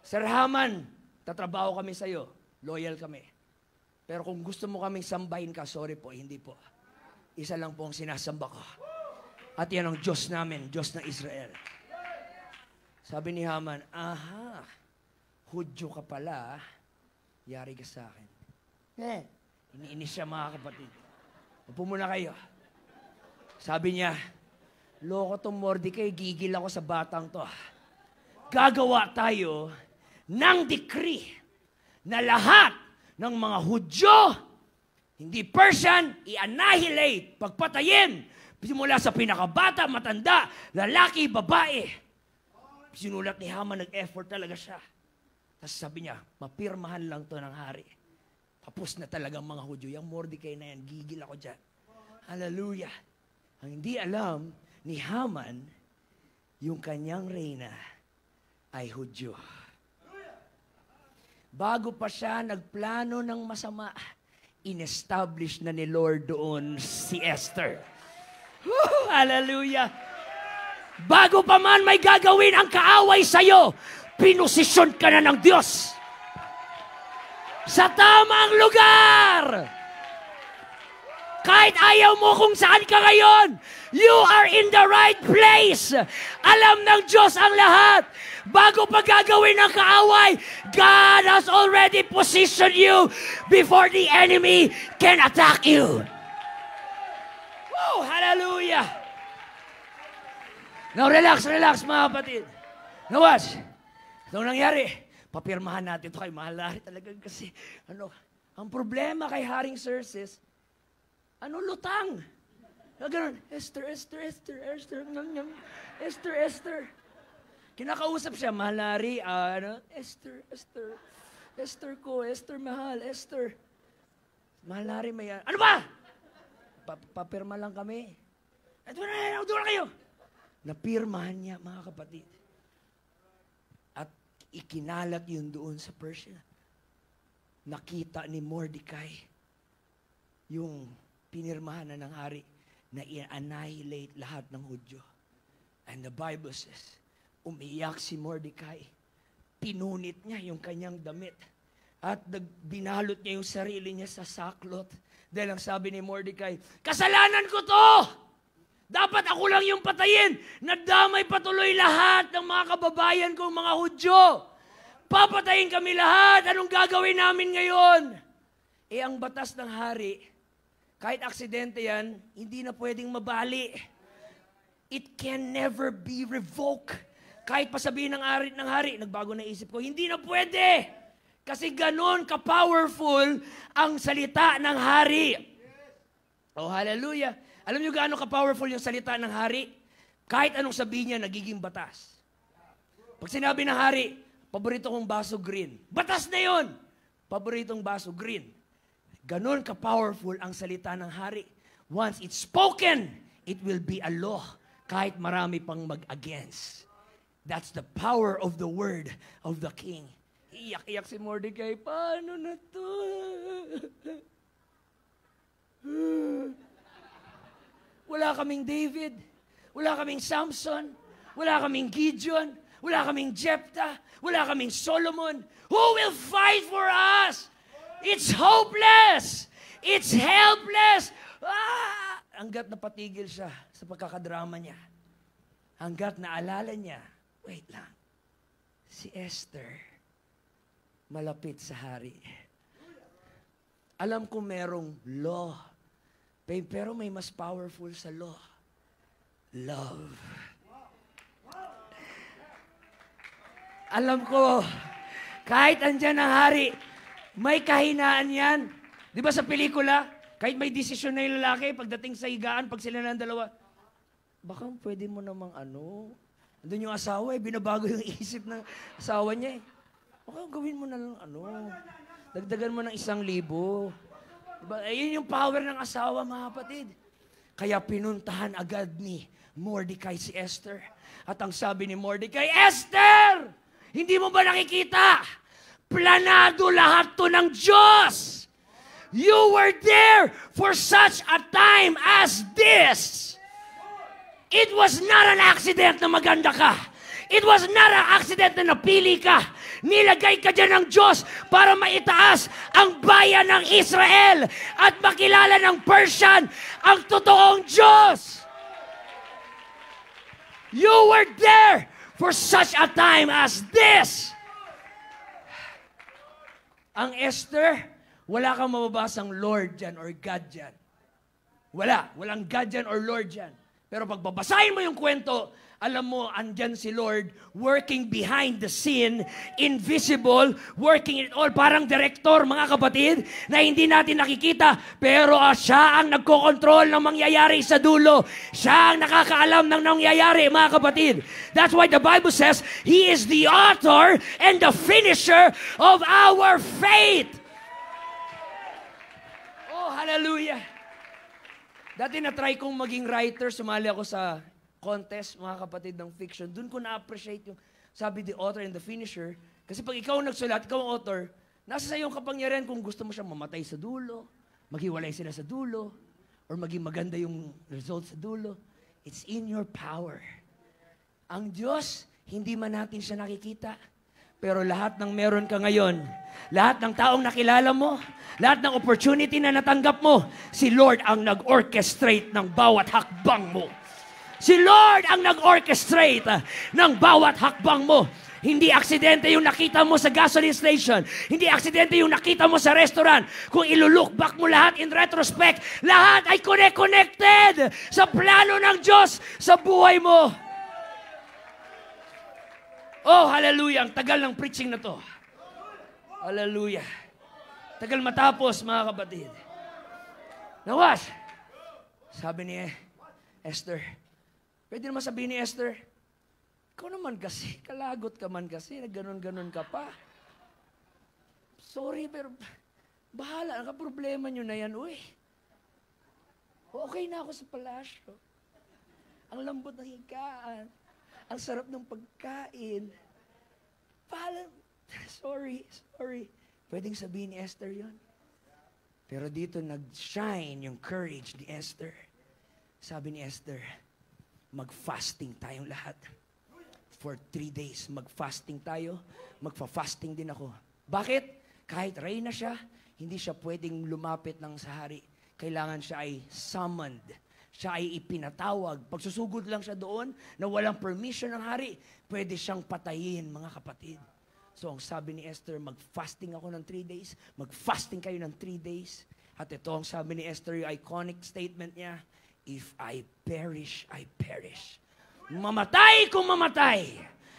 Sir Haman, tatrabaho kami sa iyo. Loyal kami. Pero kung gusto mo kaming sambahin ka, sorry po, hindi po. Isa lang po ang sinasamba ko. At yan ang Diyos namin, Diyos ng Israel. Sabi ni Haman, aha, Hudyo ka pala, yari ka sa akin. Iniinis siya, mga kapatid. Upo muna kayo. Sabi niya, loko tong Mordecai, gigil ako sa batang to. Gagawa tayo ng decree na lahat ng mga Hudyo, hindi Persian, i-annihilate, pagpatayin, simula sa pinakabata, matanda, lalaki, babae. Sinulat ni Haman, nag-effort talaga siya. Tapos sabi niya, mapirmahan lang to ng hari. Tapos na talagang mga Hudyo. Yung Mordecai na yan, gigil ako dyan. Hallelujah. Ang hindi alam ni Haman, yung kanyang reyna ay Hudyo. Bago pa siya nagplano ng masama, in-establish na ni Lord doon si Esther. Woo! Hallelujah! Bago pa man may gagawin ang kaaway sa'yo, pinusisyon ka na ng Diyos sa tamang lugar. Kahit ayaw mo kung saan ka ngayon, you are in the right place. Alam ng Diyos ang lahat. Bago pa gagawin ng kaaway, God has already positioned you before the enemy can attack you. Woo! Hallelujah! Now, relax, mga kapatid. Now, watch. Itong nangyari, papirmahan natin ito kay Mahal-Hari talaga kasi, ang problema kay Haring Xerxes, lutang. Ganun, Esther. Kinakausap siya, Mahal-Hari, Esther ko, Esther mahal, Esther. Mahal-Hari may, ano ba? Papirma lang kami. Doon na kayo. Napirmahan niya, mga kapatid. At ikinalat yun doon sa Persia. Nakita ni Mordecai yung pinirmahan na ng hari na i-annihilate lahat ng Hudyo. And the Bible says, umiyak si Mordecai. Pinunit niya yung kanyang damit. At binalot niya yung sarili niya sa saklot. Dahil ang sabi ni Mordecai, kasalanan ko to! Dapat ako lang yung patayin. Nadamay patuloy lahat ng mga kababayan kong mga Hudyo. Papatayin kami lahat. Anong gagawin namin ngayon? Ang batas ng hari, kahit aksidente yan, hindi na pwedeng mabali. It can never be revoked. Kahit pasabihin ng hari, nagbago na isip ko, hindi na pwede. Kasi ganon ka-powerful ang salita ng hari. Oh, hallelujah. Alam niyo gaano ka-powerful yung salita ng hari? Kahit anong sabihin niya, nagiging batas. Pag sinabi ng hari, paborito kong baso green. Batas na yun. Paboritong baso, green. Ganon ka-powerful ang salita ng hari. Once it's spoken, it will be a law kahit marami pang mag-against. That's the power of the word of the king. Iyak-iyak si Mordecai, paano na to? Wala kaming David, wala kaming Samson, wala kaming Gideon, wala kaming Jephthah, wala kaming Solomon. Who will fight for us? It's hopeless! It's helpless! Hanggat napatigil siya sa pagkakadrama niya. Hanggat naalala niya, wait lang, si Esther, malapit sa hari. Alam ko merong law, pero may mas powerful sa law. Love. Alam ko, kahit andyan ang hari, may kahinaan yan. Di ba sa pelikula, kahit may desisyon na yung lalaki, pagdating sa higaan, pag sila ng dalawa, baka pwede mo namang andun yung asawa binabago yung isip ng asawa niya Baka gawin mo na lang dagdagan mo ng 1,000. Diba? Yun yung power ng asawa, mga kapatid. Kaya pinuntahan agad ni Mordecai si Esther. At ang sabi ni Mordecai, Esther! Hindi mo ba nakikita? Planado lahat to ng Diyos. You were there for such a time as this. It was not an accident na maganda ka. It was not an accident na napili ka. Nilagay ka dyan ng Diyos para maitaas ang bayan ng Israel at makilala ng Persian ang totoong Diyos. You were there for such a time as this. Ang Esther, wala kang mababasang Lord dyan or God dyan. Walang God dyan or Lord dyan. Pero pag babasahin mo yung kwento, alam mo, andyan si Lord working behind the scene, invisible, working it all. Parang direktor, mga kapatid, na hindi natin nakikita. Pero siya ang nagkokontrol ng mangyayari sa dulo. Siya ang nakakaalam ng nangyayari, mga kapatid. That's why the Bible says, He is the author and the finisher of our faith. Oh, hallelujah. Dati na-try kong maging writer, sumali ako sa contest, mga kapatid, ng fiction. Doon ko na-appreciate yung, sabi, the author and the finisher. Kasi pag ikaw nagsulat, ikaw ang author, nasa sa iyong kapangyarihan kung gusto mo siyang mamatay sa dulo, maghiwalay sila sa dulo, or maging maganda yung result sa dulo. It's in your power. Ang Diyos, hindi man natin siya nakikita. Pero lahat ng meron ka ngayon, lahat ng taong nakilala mo, lahat ng opportunity na natanggap mo, si Lord ang nag-orchestrate ng bawat hakbang mo. Si Lord ang nag-orchestrate ng bawat hakbang mo. Hindi aksidente yung nakita mo sa gasoline station. Hindi aksidente yung nakita mo sa restaurant. Kung ilulook back mo lahat in retrospect, lahat ay connected sa plano ng Diyos sa buhay mo. Oh, hallelujah. Ang tagal ng preaching na to. Hallelujah. Tagal matapos, mga kapatid. Nawas, sabi ni Esther, pwede naman sabihin ni Esther, ikaw naman kasi, kalagot ka man kasi, nagganon-ganon ka pa. Sorry, pero bahala, problema nyo na yan, uy. Okay na ako sa palasyo. Ang lambot ng higaan. Ang sarap ng pagkain. Bahala, sorry. Pwedeng sabihin ni Esther yon. Pero dito nag-shine yung courage ni Esther. Sabi ni Esther, mag-fasting tayong lahat. For 3 days, mag-fasting tayo. Magfa-fasting din ako. Bakit? Kahit reyna siya, hindi siya pwedeng lumapit ng sa hari. Kailangan siya ay summoned. Siya ay ipinatawag. Pagsusugod lang siya doon na walang permission ng hari, pwede siyang patayin, mga kapatid. So, ang sabi ni Esther, mag-fasting ako ng 3 days. Mag-fasting kayo ng 3 days. At ito ang sabi ni Esther, yung iconic statement niya, if I perish, I perish. Mamatay kung mamatay.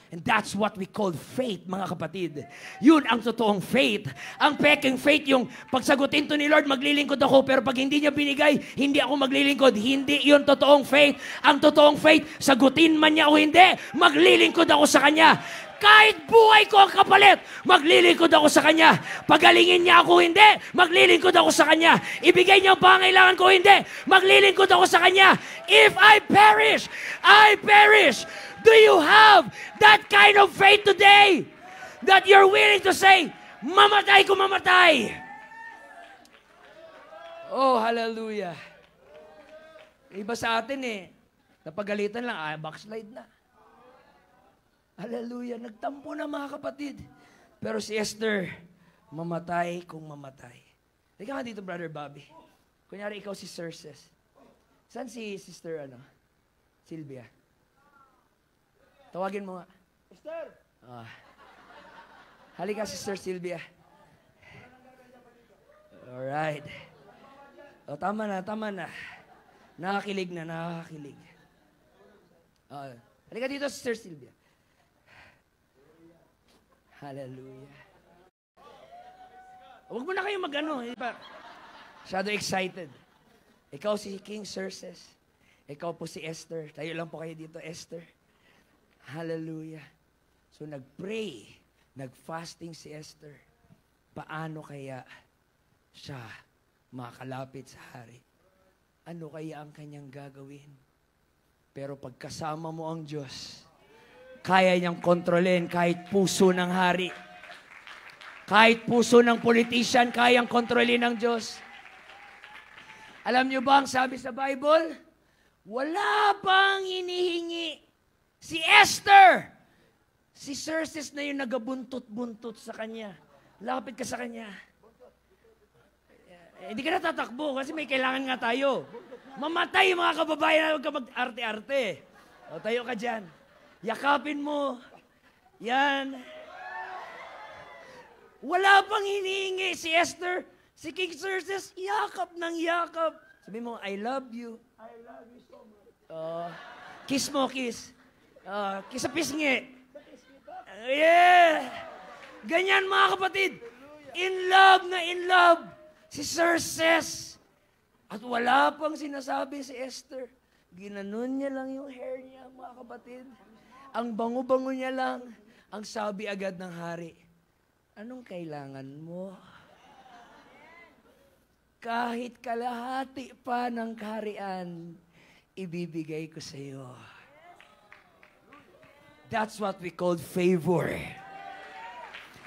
And that's what we call faith, mga kapatid. Yun ang totoong faith. Ang peking faith, yung pagsagutin to ni Lord, maglilingkod ako, pero pag hindi niya binigay, hindi ako maglilingkod. Hindi yun totoong faith. Ang totoong faith, sagutin man niya o hindi, maglilingkod ako sa Kanya. Kahit buhay ko ang kapalit, maglilingkod ako sa Kanya. Pagalingin niya ako hindi, maglilingkod ako sa Kanya. Ibigay niya ang pangailangan ko hindi, maglilingkod ako sa Kanya. If I perish, I perish. Do you have that kind of faith today? That you're willing to say, mamatay ko mamatay. Oh, hallelujah. Iba sa atin napagalitan lang, backslide na. Hallelujah. Nagtampo na mga kapatid. Pero si Esther, mamatay kung mamatay. Halika nga dito, Brother Bobby. Kunyari, ikaw si Xerxes. Saan si Sister, Sylvia? Tawagin mo nga. Esther! Halika, Sister Sylvia. Alright. Tama na. Nakakilig na, nakakakilig. Halika dito, Sister Sylvia. Hallelujah. Huwag mo na kayo masyado excited. Ikaw si King Xerxes. Ikaw po si Esther. Tayo lang po kayo dito, Esther. Hallelujah. So nag-pray, nag-fasting si Esther. Paano kaya siya makalapit sa hari? Ano kaya ang kanyang gagawin? Pero pagkasama mo ang Diyos, kaya niyang kontrolin kahit puso ng hari. Kahit puso ng politician, kayang kontrolin ng Diyos. Alam niyo ba ang sabi sa Bible? Wala pang hinihingi si Esther. Si Xerxes na yung nagabuntot-buntot sa kanya. Lapit ka sa kanya. Hindi ka natatakbo kasi may kailangan nga tayo. Mamatay mga kababayan, huwag ka mag-arte-arte. O, tayo ka dyan. Yakapin mo. Yan. Wala pang hinihingi si Esther. Si King Xerxes, yakap ng yakap. Sabi mo, I love you. I love you so much. Kiss mo, kiss. Kiss sa pisngi. Yeah. Ganyan mga kapatid. In love na in love. Si Xerxes. At wala pang sinasabi si Esther. Ginanon niya lang yung hair niya, mga kapatid. Ang bango-bango niya lang. Ang sabi agad ng hari, anong kailangan mo? Kahit kalahati pa ng kaharian, ibibigay ko sa iyo. That's what we call favor.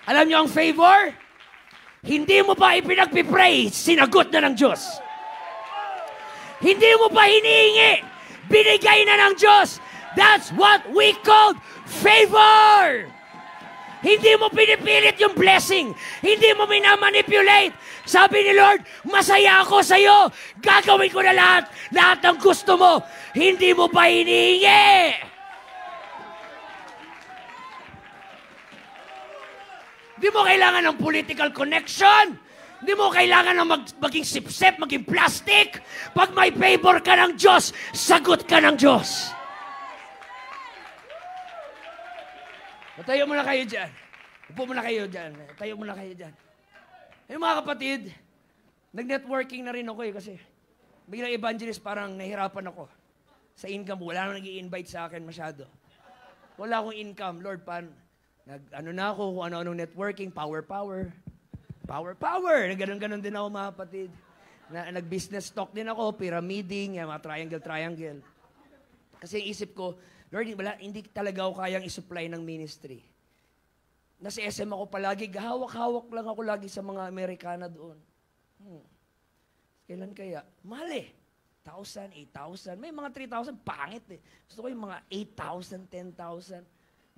Alam niyo ang favor? Hindi mo pa ipinagpipray, sinagot na ng Diyos. Hindi mo pa hinihingi, binigay na ng Diyos. That's what we call favor. Hindi mo pinipilit yung blessing. Hindi mo minamanipulate. Sabi ni Lord, masaya ako sa iyo. Gagawin ko na lahat. Lahat ng gusto mo. Hindi mo pa hinihingi. Di mo kailangan ng political connection. Di mo kailangan ng maging sip-sip, maging plastic. Pag may favor ka ng Diyos, sagot ka ng Diyos. Tayo muna kayo dyan. Upo muna kayo dyan. Tayo muna kayo dyan. Yung mga kapatid, nag-networking na rin ako kasi biglang evangelist parang nahirapan ako. Sa income, wala nang nag-i-invite sa akin masyado. Wala akong income. Lord, nag-ano na ako, kung ano-anong networking, power. Ganon-ganon din ako mga kapatid. Nag-business talk din ako, pyramiding, mga triangle. Kasi isip ko, Lord, hindi talaga ako kayang isupply ng ministry. Nasa SM ako palagi, hawak-hawak lang ako lagi sa mga Amerikana doon. Kailan kaya? Mahal 1,000, 8,000. May mga 3,000, pangit Gusto ko yung mga 8,000, 10,000.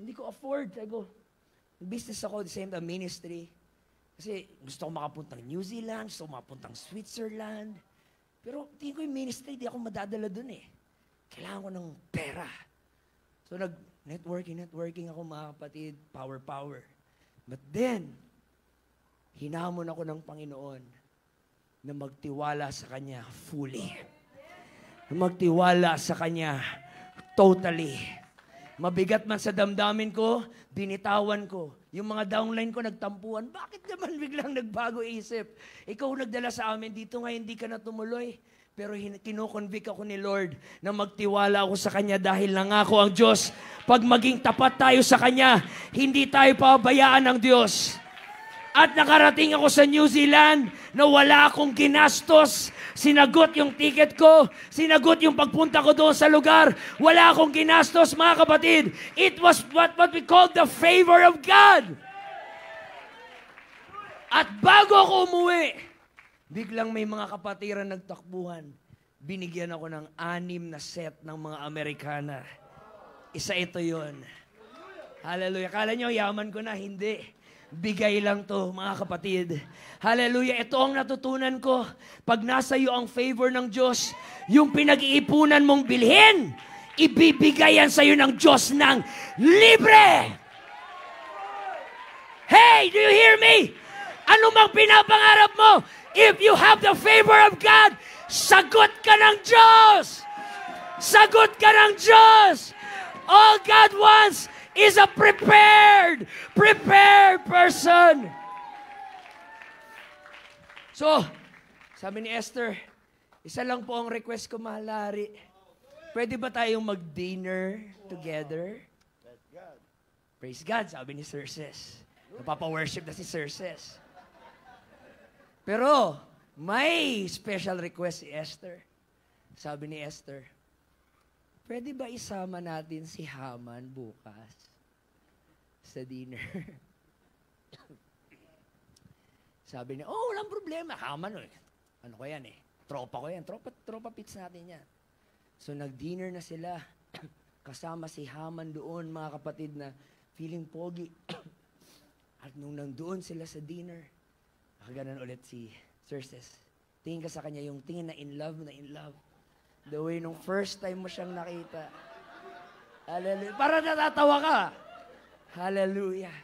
Hindi ko afford. Business ako, the same time ministry. Kasi gusto ko makapuntang New Zealand, gusto ko makapuntang Switzerland. Pero tingin ko yung ministry, di ako madadala doon Kailangan ko ng pera. So nag-networking ako mga kapatid, power. But then, hinamon ako ng Panginoon na magtiwala sa Kanya fully. Na magtiwala sa Kanya totally. Mabigat man sa damdamin ko, binitawan ko. Yung mga downline ko nagtampuan, bakit naman biglang nagbago isip? Ikaw nagdala sa amin dito, ngayon hindi ka na tumuloy. Pero kinoconvict ako ni Lord na magtiwala ako sa Kanya dahil nangako ang Diyos. Pag maging tapat tayo sa Kanya, hindi tayo pabayaan ng Diyos. At nakarating ako sa New Zealand na wala akong ginastos. Sinagot yung ticket ko, sinagot yung pagpunta ko doon sa lugar. Wala akong ginastos, mga kapatid. It was what we call the favor of God. At bago ako umuwi, biglang may mga kapatiran nagtakbuhan. Binigyan ako ng 6 na set ng mga Amerikana. Isa ito yon. Hallelujah. Kala nyo, yaman ko na. Hindi. Bigay lang to, mga kapatid. Hallelujah. Ito ang natutunan ko. Pag nasa iyo ang favor ng Diyos, yung pinag-iipunan mong bilhin, ibibigayan sa iyo ng Diyos ng libre. Hey, do you hear me? Ano mang pinapangarap mo, if you have the favor of God, sagot ka ng Diyos. Sagot ka ng Diyos. All God wants is a prepared person. So, sabi ni Esther, isa lang po ang request ko, mahal Hari. Pwede ba tayong mag-dinner together? Praise God, sabi ni Xerxes. Napapa-worship na si Xerxes. Pero, may special request si Esther. Sabi ni Esther, pwede ba isama natin si Haman bukas sa dinner? Sabi niya, oh, walang problema. Haman, ano ko yan tropa ko yan. Tropa pits natin yan. So, nag-dinner na sila. Kasama si Haman doon, mga kapatid, na feeling pogi. At nung nandoon sila sa dinner, nakaganan ulit si Xerxes. Tingin ka sa kanya yung tingin na in love. The way nung first time mo siyang nakita. Hallelujah. Para natatawa ka. Hallelujah.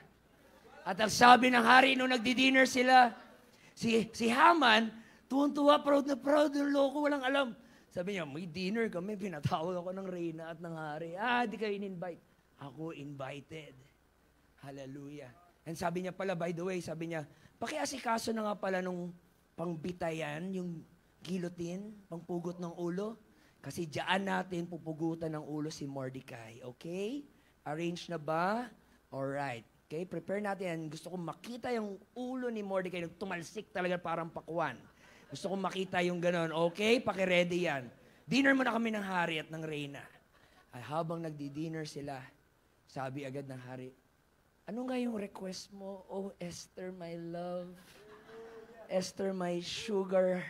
At ang sabi ng hari nung nagdi-dinner sila, si Haman, tuwang-tuwa, proud na proud, yung loko, walang alam. Sabi niya, may dinner kami, pinatawag ako ng reyna at ng hari. Di kayo in-invite. Ako invited. Hallelujah. And sabi niya pala, by the way, sabi niya, pakiasikaso na nga pala nung pangbitayan, yung guillotine, pangpugot ng ulo. Kasi diyan natin pupugutan ng ulo si Mordecai. Okay? Arrange na ba? Alright. Okay? Prepare natin. Gusto kong makita yung ulo ni Mordecai. Tumalsik talaga parang pakwan. Gusto kong makita yung ganon. Okay? Pakiready yan. Dinner muna kami ng hari at ng reyna. Ay habang nagdi-dinner sila, sabi agad ng hari, ano nga yung request mo? Oh, Esther, my love. Esther, my sugar.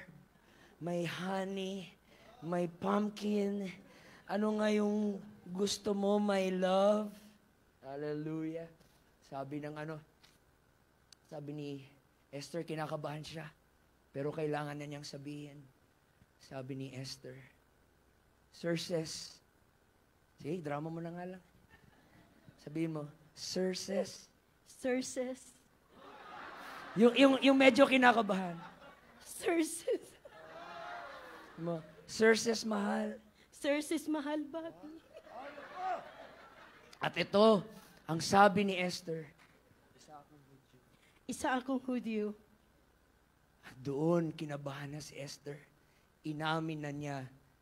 My honey. My pumpkin. Ano nga yung gusto mo, my love? Hallelujah. Sabi ni Esther, kinakabahan siya. Pero kailangan na niyang sabihin. Sabi ni Esther, Xerxes. Sige, drama mo na nga lang. Sabihin mo, Xerxes. Xerxes. Yung medyo kinakabahan. Xerxes. Xerxes, mahal. Xerxes, mahal, babi. At ito, ang sabi ni Esther, Isa akong Hudyo. doon kinabahan na si Esther. Inamin na niya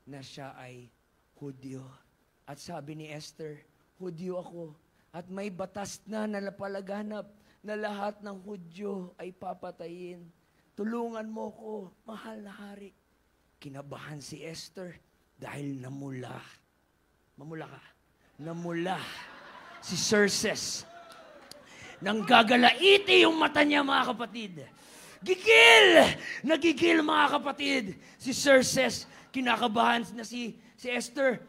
na siya ay Hudyo. At sabi ni Esther, Hudyo ako. At may batas na napalaganap na lahat ng Hudyo ay papatayin. Tulungan mo ko, mahal na hari. Kinabahan si Esther dahil namula si Xerxes. Nang gagalaiti yung mata niya, mga kapatid. Nagigil, mga kapatid. Si Xerxes, kinakabahan na si Esther.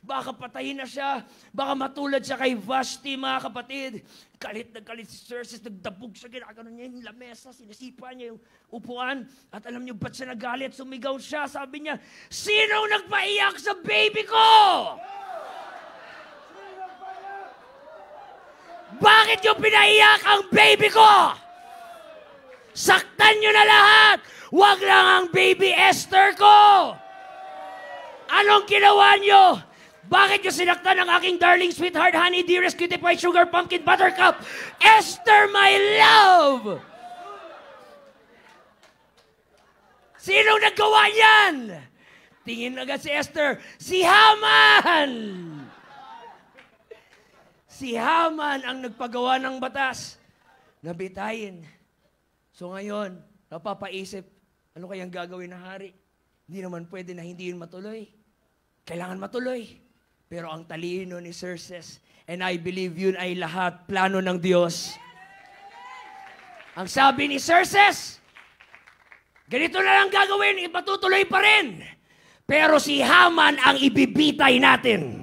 Baka patayin na siya. Baka matulad siya kay Vashti, mga kapatid. Galit si Xerxes. Nagdabog siya. Ginagano niya yung lamesa. Sinisipa niya yung upuan. At alam niyo ba't siya nagalit? Sumigaw siya. Sabi niya, sinong nagpaiyak sa baby ko? Bakit niyo pinaiyak ang baby ko? Saktan niyo na lahat. Huwag lang ang baby Esther ko. Anong ginawa niyo? Bakit nyo sinaktan ang aking darling, sweetheart, honey, dearest, cutie pie, sugar, pumpkin, buttercup? Esther, my love! Sinong naggawa yan? Tingin agad si Esther, si Haman! Si Haman ang nagpagawa ng batas na bitayin. So ngayon, napapaisip, ano kayang gagawin ng hari? Hindi naman pwede na hindi yun matuloy. Kailangan matuloy. Pero ang talino ni Xerxes, and I believe yun ay lahat plano ng Diyos. Ang sabi ni Xerxes, ganito na lang gagawin, ipatutuloy pa rin. Pero si Haman ang ibibitay natin.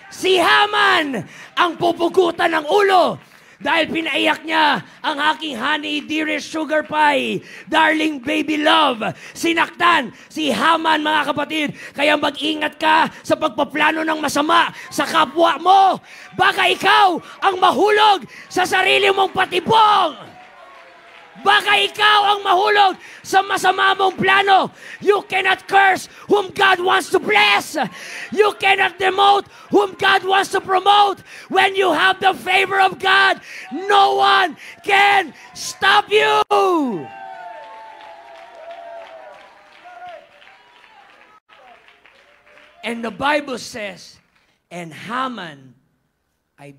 Si Haman ang pupugutan ng ulo dahil pinaiyak niya ang aking honey, dearest, sugar pie, darling baby love. Sinaktan si Haman, mga kapatid. Kaya mag-ingat ka sa pagpaplano ng masama sa kapwa mo. Baka ikaw ang mahulog sa sarili mong patibong. Baka ikaw ang mahulog sa masama mong plano. You cannot curse whom God wants to bless. You cannot demote whom God wants to promote. When you have the favor of God, no one can stop you. And the Bible says, and Haman ay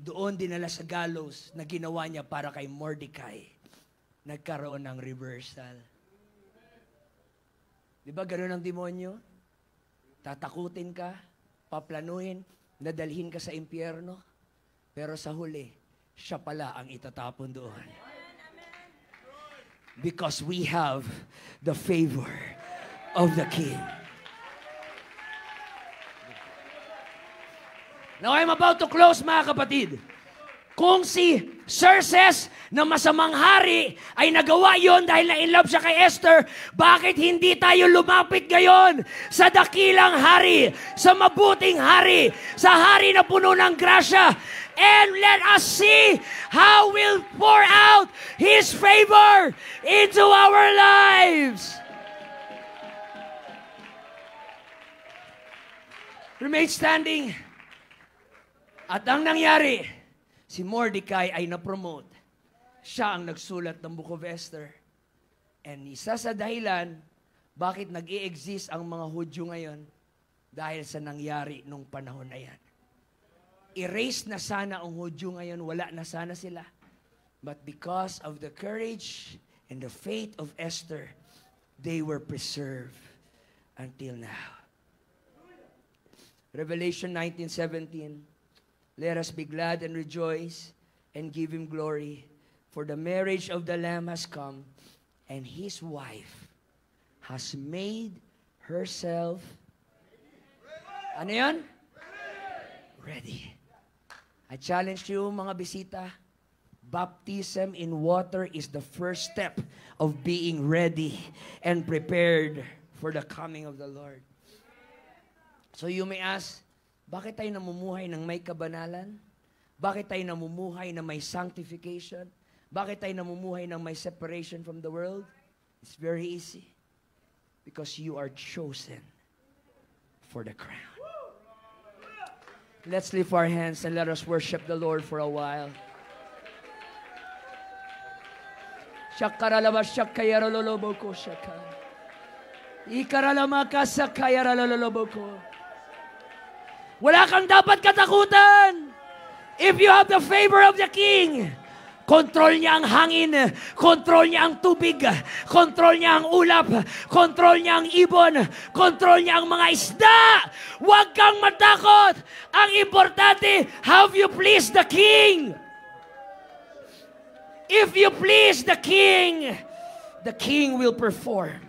doon dinala sa gallows na ginawa niya para kay Mordecai. Nagkaroon ng reversal. Di ba gano'n ang demonyo? Tatakutin ka, paplanuhin, nadalhin ka sa impyerno, pero sa huli, siya pala ang itatapon doon. Because we have the favor of the King. Now I'm about to close, mga kapatid. Kung si Xerxes na masamang hari ay nagawa yon dahil na-inlove siya kay Esther, bakit hindi tayo lumapit ngayon sa dakilang hari, sa mabuting hari, sa hari na puno ng grasya, and let us see how we'll pour out His favor into our lives. Remain standing. At ang nangyari, si Mordecai ay na-promote. Siya ang nagsulat ng Book of Esther. And isa sa dahilan, bakit nag-i-exist ang mga Hudyo ngayon? Dahil sa nangyari nung panahon na yan. Erase na sana ang Hudyo ngayon, wala na sana sila. But because of the courage and the faith of Esther, they were preserved until now. Revelation 19:17. Let us be glad and rejoice and give Him glory, for the marriage of the Lamb has come, and His wife has made herself, ano yan? Ready. I challenge you, mga bisita, baptism in water is the first step of being ready and prepared for the coming of the Lord. So you may ask, bakit tayo namumuhay ng may kabanalan? Bakit tayo namumuhay na may sanctification? Bakit tayo namumuhay ng may separation from the world? It's very easy. Because you are chosen for the crown. Let's lift our hands and let us worship the Lord for a while. Shakaralaba shakayarololoboko shaka. Ikaralamaka sakayarololoboko. Wala kang dapat katakutan. If you have the favor of the King, kontrol niya ang hangin, kontrol niya ang tubig, kontrol niya ang ulap, kontrol niya ang ibon, kontrol niya ang mga isda. Huwag kang matakot. Ang importante, have you pleased the King? If you please the King will perform.